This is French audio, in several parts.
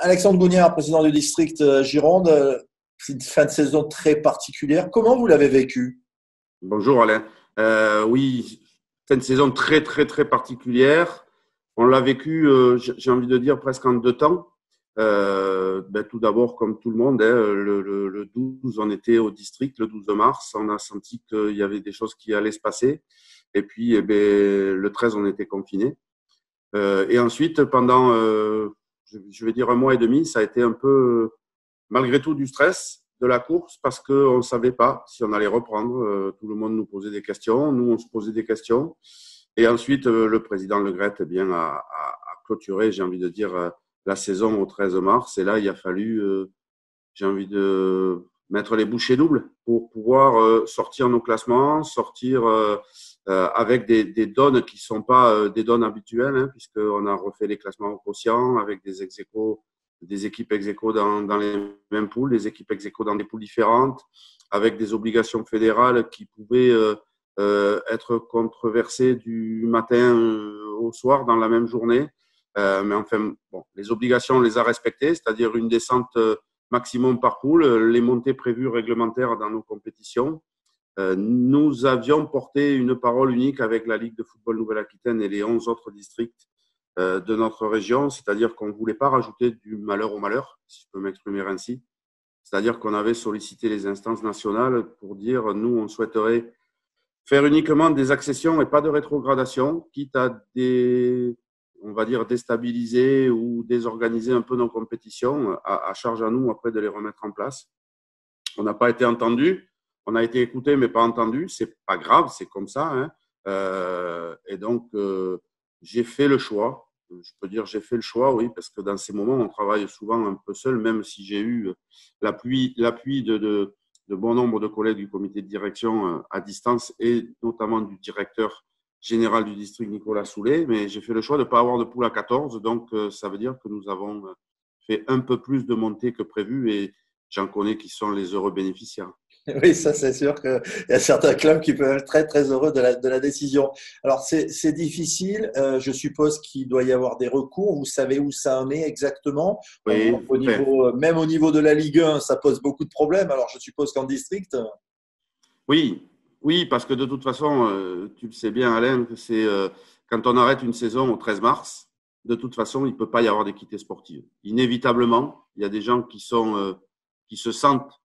Alexandre Gougnard, président du district Gironde, c'est une fin de saison très particulière. Comment vous l'avez vécu? Bonjour Alain. Oui, c'est une saison très très très particulière. On l'a vécu, j'ai envie de dire, presque en deux temps. Tout d'abord, comme tout le monde, hein, le 12, on était au district, le 12 mars. On a senti qu'il y avait des choses qui allaient se passer. Et puis, le 13, on était confinés. Et ensuite, pendant, je vais dire, un mois et demi, ça a été un peu malgré tout du stress de la course parce qu'on ne savait pas si on allait reprendre. Tout le monde nous posait des questions, nous on se posait des questions. Et ensuite, le président Le Gret a clôturé, j'ai envie de dire, la saison au 13 mars. Et là, il a fallu, j'ai envie de mettre les bouchées doubles pour pouvoir sortir nos classements, sortir avec des donnes qui ne sont pas des donnes habituelles, hein, puisqu'on a refait les classements au quotient avec des ex-aequo, des équipes ex-aequo dans les mêmes poules, des équipes ex-aequo dans des poules différentes, avec des obligations fédérales qui pouvaient être controversées du matin au soir dans la même journée. Mais enfin, bon, les obligations, on les a respectées, c'est-à-dire une descente maximum par poule, les montées prévues réglementaires dans nos compétitions. Nous avions porté une parole unique avec la Ligue de football Nouvelle-Aquitaine et les 11 autres districts de notre région, c'est-à-dire qu'on ne voulait pas rajouter du malheur au malheur, si je peux m'exprimer ainsi. C'est-à-dire qu'on avait sollicité les instances nationales pour dire, nous, on souhaiterait faire uniquement des accessions et pas de rétrogradation, quitte à on va dire, déstabiliser ou désorganiser un peu nos compétitions, à charge à nous après de les remettre en place. On n'a pas été entendu, on a été écouté mais pas entendu, c'est pas grave, c'est comme ça, hein. Et donc, j'ai fait le choix. Je peux dire j'ai fait le choix, oui, parce que dans ces moments, on travaille souvent un peu seul, même si j'ai eu l'appui de bon nombre de collègues du comité de direction à distance et notamment du directeur général du district, Nicolas Soulet. Mais j'ai fait le choix de ne pas avoir de poule à 14. Donc, ça veut dire que nous avons fait un peu plus de montées que prévu et j'en connais qui sont les heureux bénéficiaires. Oui, ça c'est sûr qu'il y a certains clubs qui peuvent être très très heureux de la décision. Alors c'est difficile, je suppose qu'il doit y avoir des recours, vous savez où ça en est exactement? Oui, Au enfin, niveau, même au niveau de la Ligue 1, ça pose beaucoup de problèmes, alors je suppose qu'en district… oui, oui, parce que de toute façon, tu le sais bien, Alain, que c'est quand on arrête une saison au 13 mars, de toute façon, il ne peut pas y avoir d'équité sportive. Inévitablement, il y a des gens qui se sentent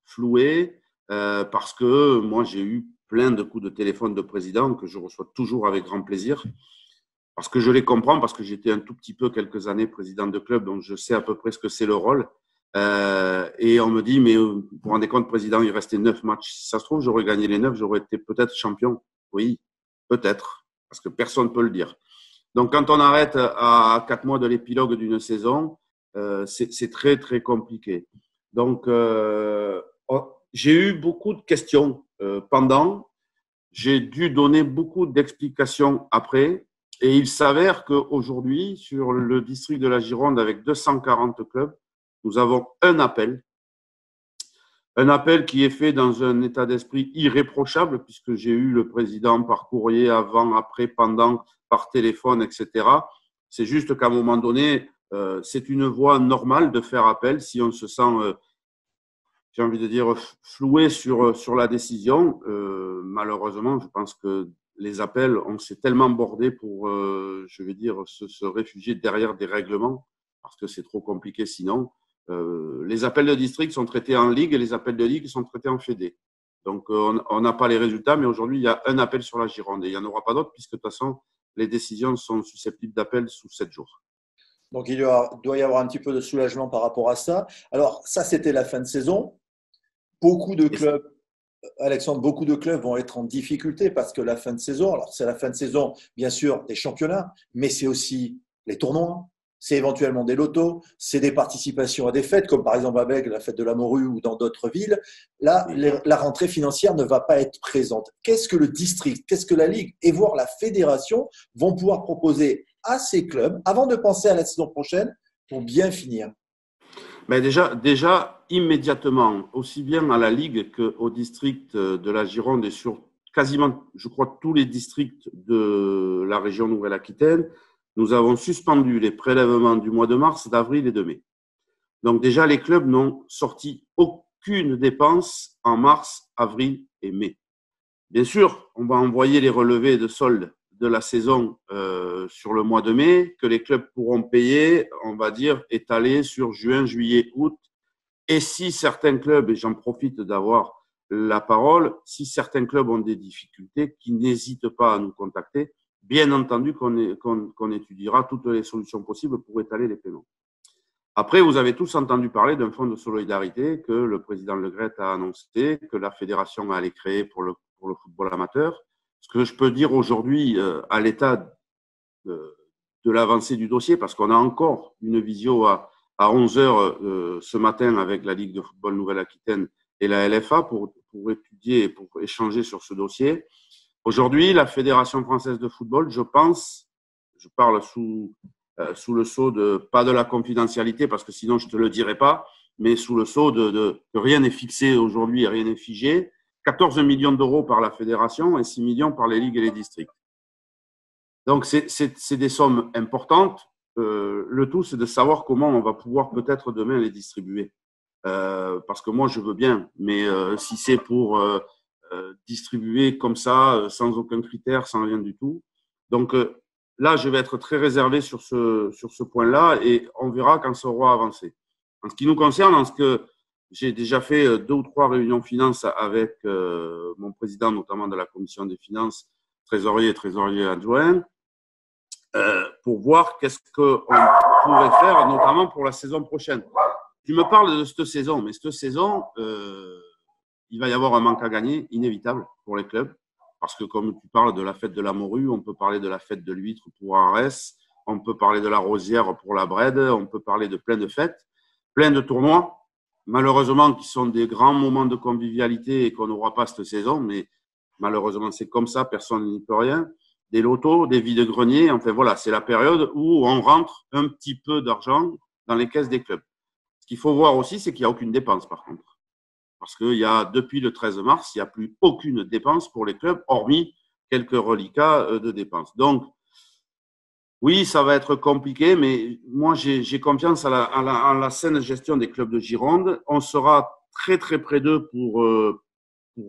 floués parce que moi, j'ai eu plein de coups de téléphone de président que je reçois toujours avec grand plaisir parce que je les comprends, parce que j'étais un tout petit peu quelques années président de club, donc je sais à peu près ce que c'est le rôle. Et on me dit, mais vous vous rendez compte, président, il restait 9 matchs. Si ça se trouve, j'aurais gagné les 9, j'aurais été peut-être champion. Oui, peut-être, parce que personne ne peut le dire. Donc, quand on arrête à 4 mois de l'épilogue d'une saison, c'est très, très compliqué. Donc, j'ai eu beaucoup de questions pendant. J'ai dû donner beaucoup d'explications après. Et il s'avère qu'aujourd'hui, sur le district de la Gironde, avec 240 clubs, nous avons un appel. Un appel qui est fait dans un état d'esprit irréprochable, puisque j'ai eu le président par courrier avant, après, pendant, par téléphone, etc. C'est juste qu'à un moment donné, c'est une voie normale de faire appel si on se sent j'ai envie de dire, floué sur la décision. Malheureusement, je pense que les appels, on s'est tellement bordé pour, je vais dire, se réfugier derrière des règlements, parce que c'est trop compliqué sinon. Les appels de district sont traités en ligue et les appels de ligue sont traités en fédé. Donc, on n'a pas les résultats, mais aujourd'hui, il y a un appel sur la Gironde et il n'y en aura pas d'autres, puisque de toute façon, les décisions sont susceptibles d'appel sous 7 jours. Donc doit y avoir un petit peu de soulagement par rapport à ça. Alors ça c'était la fin de saison. Beaucoup de Et clubs Alexandre, beaucoup de clubs vont être en difficulté parce que la fin de saison, alors c'est la fin de saison, bien sûr, des championnats, mais c'est aussi les tournois, c'est éventuellement des lotos, c'est des participations à des fêtes, comme par exemple avec la fête de la Morue ou dans d'autres villes. Là, oui. la rentrée financière ne va pas être présente. Qu'est-ce que le district, qu'est-ce que la Ligue et voire la fédération vont pouvoir proposer à ces clubs avant de penser à la saison prochaine pour bien finir? Ben déjà, immédiatement, aussi bien à la Ligue qu'au district de la Gironde et sur quasiment, je crois, tous les districts de la région Nouvelle-Aquitaine, nous avons suspendu les prélèvements du mois de mars, d'avril et de mai. Donc déjà, les clubs n'ont sorti aucune dépense en mars, avril et mai. Bien sûr, on va envoyer les relevés de solde de la saison sur le mois de mai, que les clubs pourront payer, on va dire, étalés sur juin, juillet, août. Et si certains clubs, et j'en profite d'avoir la parole, si certains clubs ont des difficultés, qu'ils n'hésitent pas à nous contacter. Bien entendu qu'on étudiera toutes les solutions possibles pour étaler les paiements. Après, vous avez tous entendu parler d'un fonds de solidarité que le président Le Gret a annoncé, que la fédération allait créer pour le football amateur. Ce que je peux dire aujourd'hui à l'état de l'avancée du dossier, parce qu'on a encore une visio à 11 heures ce matin avec la Ligue de football Nouvelle-Aquitaine et la LFA pour étudier et pour échanger sur ce dossier. Aujourd'hui, la Fédération française de football, je pense, je parle sous le sceau pas de la confidentialité, parce que sinon je ne te le dirai pas, mais sous le sceau que rien n'est fixé aujourd'hui, rien n'est figé, 14 millions d'euros par la fédération et 6 millions par les ligues et les districts. Donc, c'est des sommes importantes. Le tout, c'est de savoir comment on va pouvoir peut-être demain les distribuer. Parce que moi, je veux bien, mais si c'est pour distribuer comme ça, sans aucun critère, sans rien du tout. Donc, là, je vais être très réservé sur ce point-là et on verra quand ça aura avancé. En ce qui nous concerne, j'ai déjà fait 2 ou 3 réunions finances avec mon président, notamment de la commission des finances, trésorier et trésorier adjoint, pour voir qu'est-ce qu'on pourrait faire, notamment pour la saison prochaine. Tu me parles de cette saison, mais cette saison, il va y avoir un manque à gagner inévitable pour les clubs, parce que comme tu parles de la fête de la morue, on peut parler de la fête de l'huître pour Arès, on peut parler de la rosière pour la Brède, on peut parler de plein de fêtes, plein de tournois, malheureusement qui sont des grands moments de convivialité et qu'on n'aura pas cette saison, mais malheureusement c'est comme ça, personne n'y peut rien. Des lotos, des vides-greniers, enfin voilà, c'est la période où on rentre un petit peu d'argent dans les caisses des clubs. Ce qu'il faut voir aussi, c'est qu'il n'y a aucune dépense par contre. Parce qu'il y a, depuis le 13 mars, il n'y a plus aucune dépense pour les clubs, hormis quelques reliquats de dépenses. Donc, oui, ça va être compliqué, mais moi, j'ai confiance à la saine gestion des clubs de Gironde. On sera très, très près d'eux pour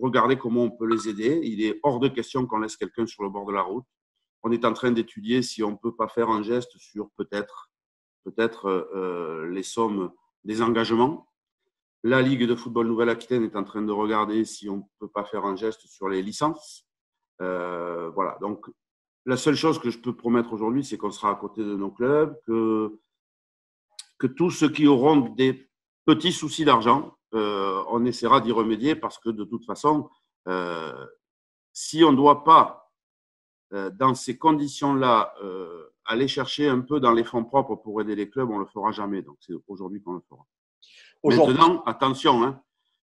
regarder comment on peut les aider. Il est hors de question qu'on laisse quelqu'un sur le bord de la route. On est en train d'étudier si on ne peut pas faire un geste sur peut-être les sommes des engagements. La Ligue de football Nouvelle-Aquitaine est en train de regarder si on ne peut pas faire un geste sur les licences. Voilà. Donc, la seule chose que je peux promettre aujourd'hui, c'est qu'on sera à côté de nos clubs, que tous ceux qui auront des petits soucis d'argent, on essaiera d'y remédier parce que de toute façon, si on ne doit pas, dans ces conditions-là, aller chercher un peu dans les fonds propres pour aider les clubs, on ne le fera jamais. Donc, c'est aujourd'hui qu'on le fera. Maintenant, attention, hein,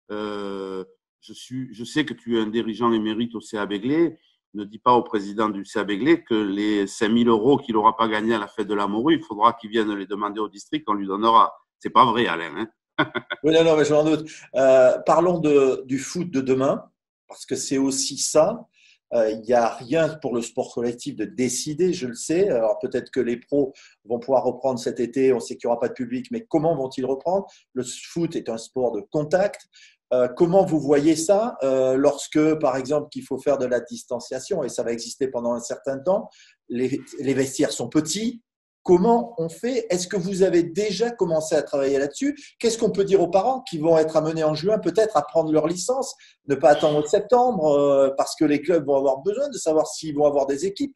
je sais que tu es un dirigeant émérite au CA Begley. Ne dis pas au président du CA Begley que les 5 000 euros qu'il n'aura pas gagnés à la fête de la morue, il faudra qu'il vienne les demander au district, on lui donnera. C'est pas vrai, Alain. Hein. Oui, non, mais je m'en doute. Parlons du foot de demain, parce que c'est aussi ça. Il n'y a rien pour le sport collectif de décider, je le sais. Alors peut-être que les pros vont pouvoir reprendre cet été, on sait qu'il n'y aura pas de public, mais comment vont-ils reprendre? Le foot est un sport de contact. Comment vous voyez ça lorsque, par exemple, qu'il faut faire de la distanciation, et ça va exister pendant un certain temps, les vestiaires sont petits. Comment on fait? Est-ce que vous avez déjà commencé à travailler là-dessus? Qu'est-ce qu'on peut dire aux parents qui vont être amenés en juin peut-être à prendre leur licence, ne pas attendre septembre parce que les clubs vont avoir besoin de savoir s'ils vont avoir des équipes?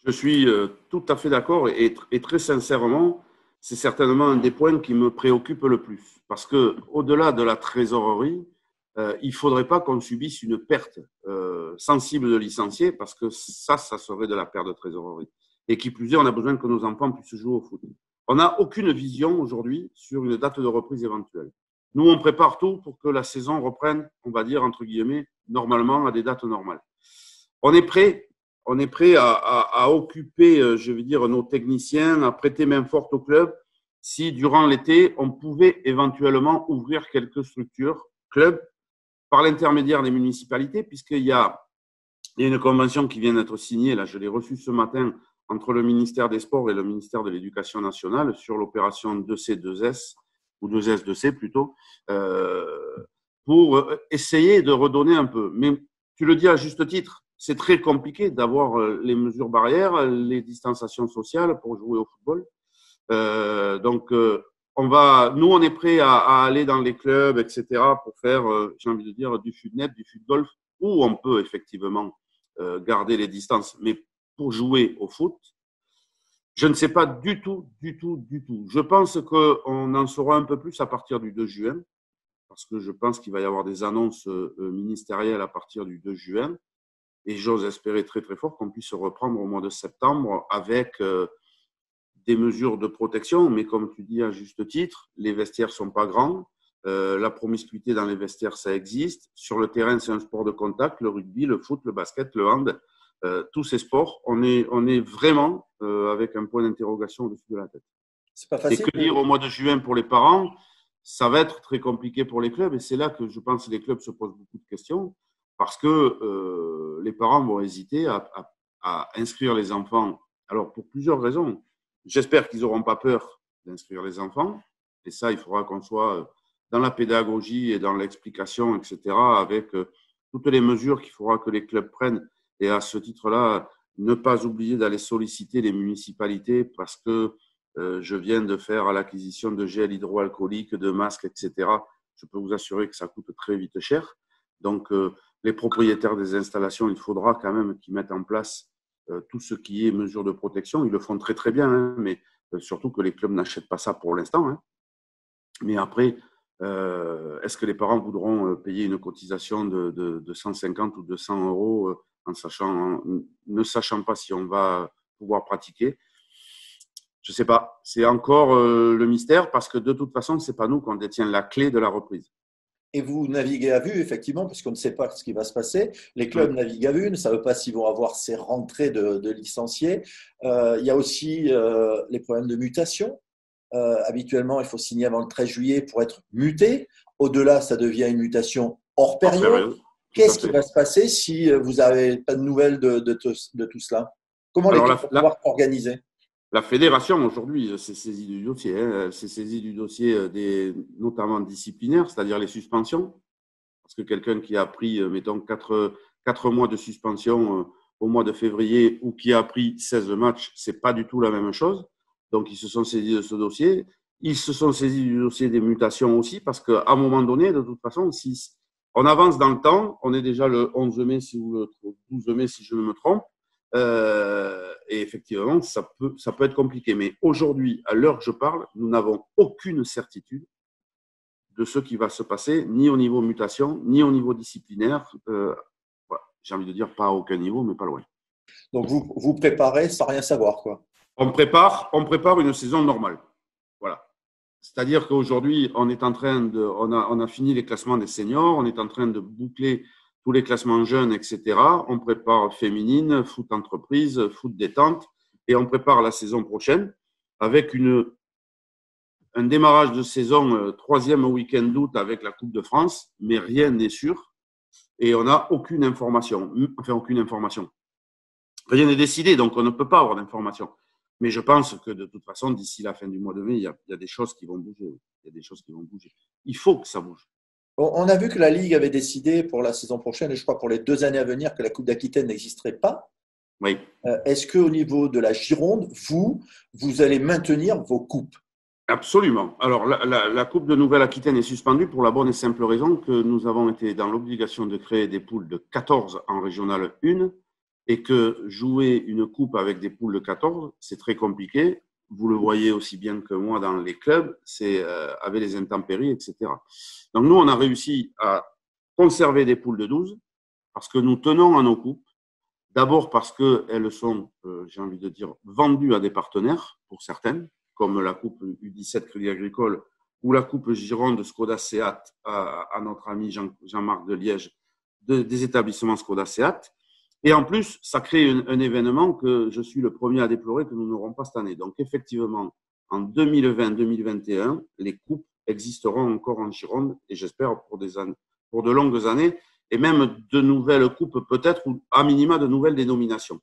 Je suis tout à fait d'accord et très sincèrement, c'est certainement un des points qui me préoccupe le plus. Parce qu'au-delà de la trésorerie, il ne faudrait pas qu'on subisse une perte sensible de licenciés parce que ça serait de la perte de trésorerie. Et qui plus est, on a besoin que nos enfants puissent jouer au foot. On n'a aucune vision aujourd'hui sur une date de reprise éventuelle. Nous, on prépare tout pour que la saison reprenne, on va dire, entre guillemets, normalement, à des dates normales. On est prêt à occuper, je veux dire, nos techniciens, à prêter main forte au club si, durant l'été, on pouvait éventuellement ouvrir quelques structures, clubs, par l'intermédiaire des municipalités, puisqu'il y a une convention qui vient d'être signée, là, je l'ai reçue ce matin, entre le ministère des Sports et le ministère de l'Éducation nationale sur l'opération 2C2S, ou 2S2C plutôt, pour essayer de redonner un peu. Mais tu le dis à juste titre, c'est très compliqué d'avoir les mesures barrières, les distanciations sociales pour jouer au football. Donc, on est prêt à aller dans les clubs, etc., pour faire, j'ai envie de dire, du footnet, du footgolf, où on peut effectivement garder les distances. Mais pour jouer au foot, je ne sais pas du tout. Je pense qu'on en saura un peu plus à partir du 2 juin, parce que je pense qu'il va y avoir des annonces ministérielles à partir du 2 juin. Et j'ose espérer très, très fort qu'on puisse reprendre au mois de septembre avec des mesures de protection. Mais comme tu dis à juste titre, les vestiaires ne sont pas grands. La promiscuité dans les vestiaires, ça existe. Sur le terrain, c'est un sport de contact. Le rugby, le foot, le basket, le hand, tous ces sports, on est vraiment avec un point d'interrogation au-dessus de la tête. C'est pas facile. Et que dire au mois de juin pour les parents? Ça va être très compliqué pour les clubs. Et c'est là que je pense que les clubs se posent beaucoup de questions. Parce que les parents vont hésiter à inscrire les enfants. Alors, pour plusieurs raisons. J'espère qu'ils n'auront pas peur d'inscrire les enfants. Et ça, il faudra qu'on soit dans la pédagogie et dans l'explication, etc., avec toutes les mesures qu'il faudra que les clubs prennent. Et à ce titre-là, ne pas oublier d'aller solliciter les municipalités parce que je viens de faire l'acquisition de gel hydroalcoolique, de masques, etc. Je peux vous assurer que ça coûte très vite cher. Donc, les propriétaires des installations, il faudra quand même qu'ils mettent en place tout ce qui est mesures de protection. Ils le font très, très bien, hein, mais surtout que les clubs n'achètent pas ça pour l'instant. Hein. Mais après, est-ce que les parents voudront payer une cotisation de 150 ou 200 euros ne sachant pas si on va pouvoir pratiquer? Je ne sais pas. C'est encore le mystère parce que de toute façon, ce n'est pas nous qu'on détient la clé de la reprise. Et vous naviguez à vue, effectivement, parce qu'on ne sait pas ce qui va se passer. Les clubs naviguent à vue, ne savent pas s'ils vont avoir ces rentrées de licenciés. Il y a aussi les problèmes de mutation. Habituellement, il faut signer avant le 13 juillet pour être muté. Au-delà, ça devient une mutation hors période. Qu'est-ce qui va se passer si vous n'avez pas de nouvelles de tout cela? Comment les clubs vont pouvoir organiser? La fédération, aujourd'hui, s'est saisie du dossier. Hein, s'est saisie du dossier notamment disciplinaire, c'est-à-dire les suspensions. Parce que quelqu'un qui a pris, mettons, 4 mois de suspension au mois de février ou qui a pris 16 matchs, ce n'est pas du tout la même chose. Donc, ils se sont saisis de ce dossier. Ils se sont saisis du dossier des mutations aussi, parce qu'à un moment donné, de toute façon, si on avance dans le temps, on est déjà le 11 mai ou le 12 mai, si je ne me trompe, et effectivement, ça peut être compliqué. Mais aujourd'hui, à l'heure que je parle, nous n'avons aucune certitude de ce qui va se passer, ni au niveau mutation, ni au niveau disciplinaire. Voilà. J'ai envie de dire pas à aucun niveau, mais pas loin. Donc, vous préparez sans rien savoir, quoi. On prépare une saison normale. Voilà. C'est-à-dire qu'aujourd'hui, on a fini les classements des seniors, on est en train de boucler tous les classements jeunes, etc. On prépare féminine, foot entreprise, foot détente, et on prépare la saison prochaine avec un démarrage de saison 3e week-end d'août avec la Coupe de France, mais rien n'est sûr et on n'a aucune information. Rien n'est décidé, donc on ne peut pas avoir d'informations. Mais je pense que de toute façon, d'ici la fin du mois de mai, il y a des choses qui vont bouger. Il faut que ça bouge. On a vu que la Ligue avait décidé pour la saison prochaine, et je crois pour les 2 années à venir, que la Coupe d'Aquitaine n'existerait pas. Oui. Est-ce qu'au niveau de la Gironde, vous allez maintenir vos coupes? Absolument. Alors, la Coupe de Nouvelle-Aquitaine est suspendue pour la bonne et simple raison que nous avons été dans l'obligation de créer des poules de 14 en Régionale 1 et que jouer une coupe avec des poules de 14, c'est très compliqué. Vous le voyez aussi bien que moi dans les clubs, c'est avec les intempéries, etc. Donc, nous, on a réussi à conserver des poules de 12 parce que nous tenons à nos coupes. D'abord parce qu'elles sont, j'ai envie de dire, vendues à des partenaires, pour certaines, comme la Coupe U17 Crédit Agricole ou la Coupe Gironde Skoda Seat à notre ami Jean-Marc de Liège des établissements Skoda Seat. Et en plus, ça crée un événement que je suis le premier à déplorer que nous n'aurons pas cette année. Donc, effectivement, en 2020-2021, les coupes existeront encore en Gironde et j'espère pour de longues années et même de nouvelles coupes peut-être ou à minima de nouvelles dénominations.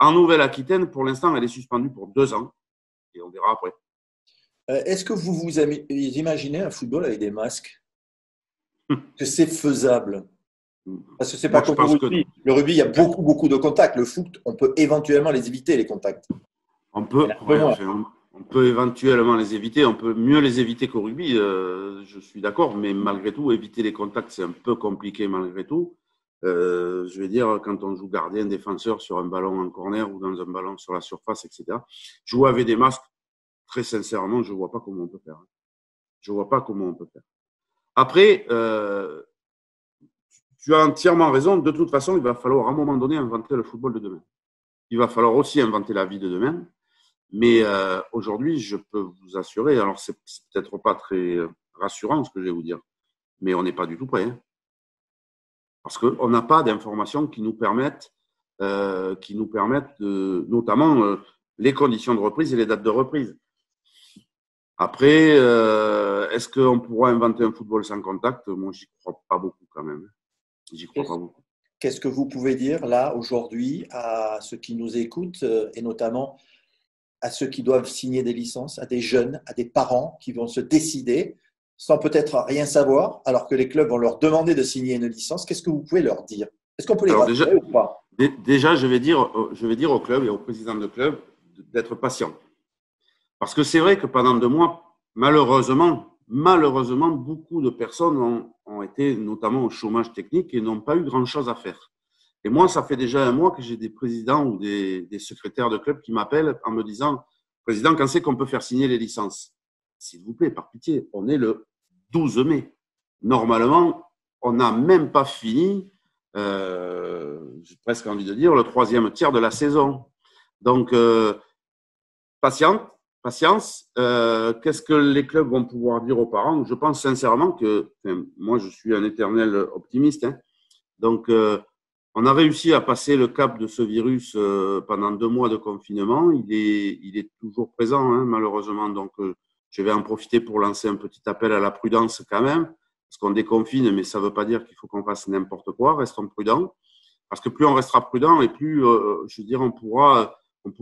En Nouvelle-Aquitaine, pour l'instant, elle est suspendue pour 2 ans. Et on verra après. Est-ce que vous imaginez un football avec des masques? Que c'est faisable? Parce que c'est pas Moi, je comme le pense que rugby. Le rugby, il y a beaucoup, beaucoup de contacts. Le foot, on peut éventuellement les éviter, les contacts. on Il y en peut, a un peu ouais, moins. enfin, on peut éventuellement les éviter. On peut mieux les éviter qu'au rugby. Je suis d'accord, mais malgré tout, éviter les contacts, c'est un peu compliqué malgré tout. Je vais dire, quand on joue gardien, défenseur sur un ballon en corner ou dans un ballon sur la surface, etc. Jouer avec des masques, très sincèrement, je ne vois pas comment on peut faire. Je ne vois pas comment on peut faire. Après, tu as entièrement raison. De toute façon, il va falloir à un moment donné inventer le football de demain. Il va falloir aussi inventer la vie de demain. Mais aujourd'hui, je peux vous assurer, alors c'est peut-être pas très rassurant ce que je vais vous dire, mais on n'est pas du tout prêt. Hein, parce qu'on n'a pas d'informations qui nous permettent de, notamment les conditions de reprise et les dates de reprise. Après, est-ce qu'on pourra inventer un football sans contact? Moi, j'y crois pas beaucoup quand même. J'y crois pas beaucoup. Qu'est-ce que vous pouvez dire là, aujourd'hui, à ceux qui nous écoutent et notamment à ceux qui doivent signer des licences, à des jeunes, à des parents qui vont se décider sans peut-être rien savoir, alors que les clubs vont leur demander de signer une licence? Qu'est-ce que vous pouvez leur dire? Est-ce qu'on peut les Alors déjà, rassurer ou pas? déjà je vais dire au club et au président de club d'être patient. Parce que c'est vrai que pendant 2 mois, malheureusement, beaucoup de personnes ont été notamment au chômage technique et n'ont pas eu grand-chose à faire. Et moi, ça fait déjà 1 mois que j'ai des présidents ou des secrétaires de club qui m'appellent en me disant « Président, quand c'est qu'on peut faire signer les licences ?» S'il vous plaît, par pitié, on est le 12 mai. Normalement, on n'a même pas fini, j'ai presque envie de dire, le 3e tiers de la saison. Donc, patience. Qu'est-ce que les clubs vont pouvoir dire aux parents? Je pense sincèrement que, moi, je suis un éternel optimiste. Hein. Donc, on a réussi à passer le cap de ce virus pendant 2 mois de confinement. Il est toujours présent, hein, malheureusement. Donc, je vais en profiter pour lancer un petit appel à la prudence quand même, parce qu'on déconfine, mais ça ne veut pas dire qu'il faut qu'on fasse n'importe quoi. Restons prudents, parce que plus on restera prudent et plus, je veux dire, on pourra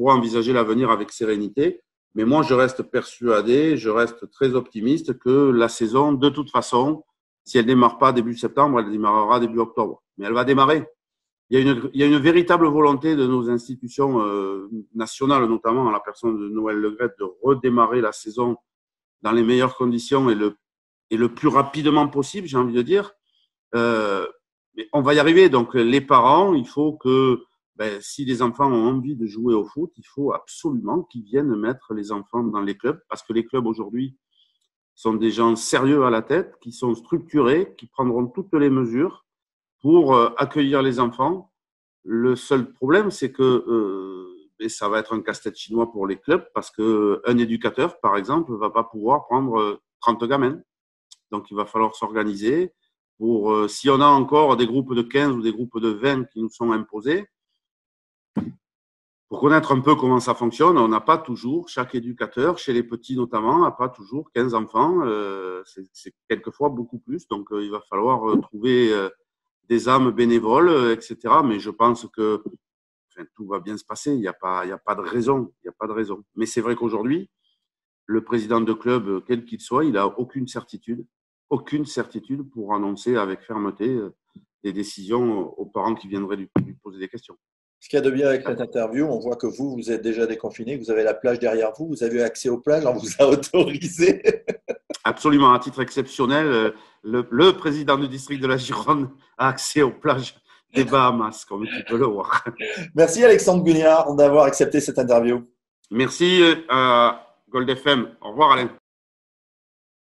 envisager l'avenir avec sérénité. Mais moi, je reste persuadé, je reste très optimiste que la saison, de toute façon, si elle ne démarre pas début septembre, elle démarrera début octobre. Mais elle va démarrer. Il y a une véritable volonté de nos institutions nationales, notamment en la personne de Noël Le Graët, de redémarrer la saison dans les meilleures conditions et le plus rapidement possible, j'ai envie de dire. Mais on va y arriver. Donc, les parents, il faut que, si les enfants ont envie de jouer au foot, il faut absolument qu'ils viennent mettre les enfants dans les clubs, parce que les clubs aujourd'hui sont des gens sérieux à la tête, qui sont structurés, qui prendront toutes les mesures pour accueillir les enfants. Le seul problème, c'est que et ça va être un casse-tête chinois pour les clubs, parce qu'un éducateur, par exemple, ne va pas pouvoir prendre 30 gamins. Donc, il va falloir s'organiser pour, si on a encore des groupes de 15 ou des groupes de 20 qui nous sont imposés, pour connaître un peu comment ça fonctionne, on n'a pas toujours, chaque éducateur, chez les petits notamment, n'a pas toujours 15 enfants. C'est quelquefois beaucoup plus. Donc, il va falloir trouver des âmes bénévoles, etc. Mais je pense que tout va bien se passer. Il n'y a pas de raison. Il n'y a pas de raison. Mais c'est vrai qu'aujourd'hui, le président de club, quel qu'il soit, il n'a aucune certitude pour annoncer avec fermeté des décisions aux parents qui viendraient lui poser des questions. Ce qu'il y a de bien avec cette interview, on voit que vous êtes déjà déconfiné, que vous avez la plage derrière vous, vous avez accès aux plages, on vous a autorisé. Absolument, à titre exceptionnel, le président du district de la Gironde a accès aux plages des Bahamas, comme tu peux le voir. Merci Alexandre Gugnard d'avoir accepté cette interview. Merci à Gold FM. Au revoir Alain.